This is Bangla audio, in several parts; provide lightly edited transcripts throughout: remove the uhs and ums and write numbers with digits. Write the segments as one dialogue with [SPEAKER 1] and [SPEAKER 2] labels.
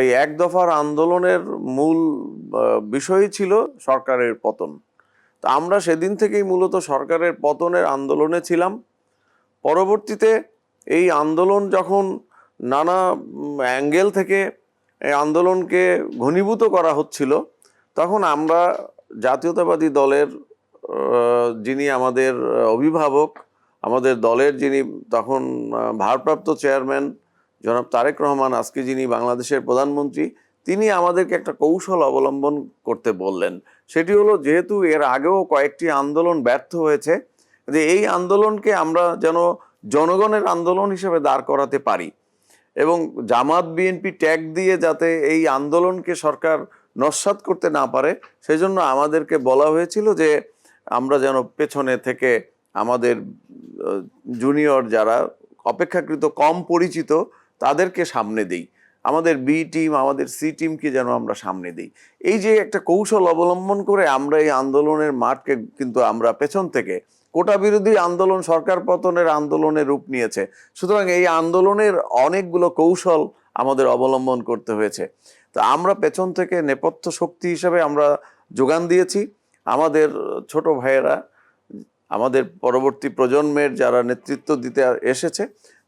[SPEAKER 1] এই এক দফার আন্দোলনের মূল বিষয়ই ছিল সরকারের পতন। তো আমরা সেদিন থেকেই মূলত সরকারের পতনের আন্দোলনে ছিলাম। পরবর্তীতে এই আন্দোলন যখন নানা অ্যাঙ্গেল থেকে এই আন্দোলনকে ঘনীভূত করা হচ্ছিল, তখন আমরা জাতীয়তাবাদী দলের যিনি আমাদের অভিভাবক, আমাদের দলের যিনি তখন ভারপ্রাপ্ত চেয়ারম্যান জনাব তারেক রহমান, আজকে যিনি বাংলাদেশের প্রধানমন্ত্রী, তিনি আমাদেরকে একটা কৌশল অবলম্বন করতে বললেন। সেটি হলো, যেহেতু এর আগেও কয়েকটি আন্দোলন ব্যর্থ হয়েছে, যে এই আন্দোলনকে আমরা যেন জনগণের আন্দোলন হিসেবে দাঁড় করাতে পারি এবং জামাত বিএনপি ট্যাগ দিয়ে যাতে এই আন্দোলনকে সরকার নস্যাৎ করতে না পারে, সেজন্য আমাদেরকে বলা হয়েছিল যে আমরা যেন পেছনে থেকে আমাদের জুনিয়র যারা অপেক্ষাকৃত কম পরিচিত তাদেরকে সামনে দিই, আমাদের বি টিম, আমাদের সি টিমকে যেন আমরা সামনে দিই। এই যে একটা কৌশল অবলম্বন করে আমরা এই আন্দোলনের মাঠকে কিন্তু আমরা পেছন থেকে, কোটা বিরোধী আন্দোলন সরকার পতনের আন্দোলনের রূপ নিয়েছে, সুতরাং এই আন্দোলনের অনেকগুলো কৌশল আমাদের অবলম্বন করতে হয়েছে। তো আমরা পেছন থেকে নেপথ্য শক্তি হিসেবে আমরা যোগান দিয়েছি। আমাদের ছোট ভাইয়েরা, আমাদের পরবর্তী প্রজন্মের যারা নেতৃত্ব দিতে এসেছে,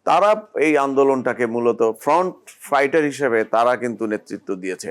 [SPEAKER 1] তারা এই আন্দোলনটাকে মূলত ফ্রন্ট ফাইটার হিসেবে তারা কিন্তু নেতৃত্ব দিয়েছে।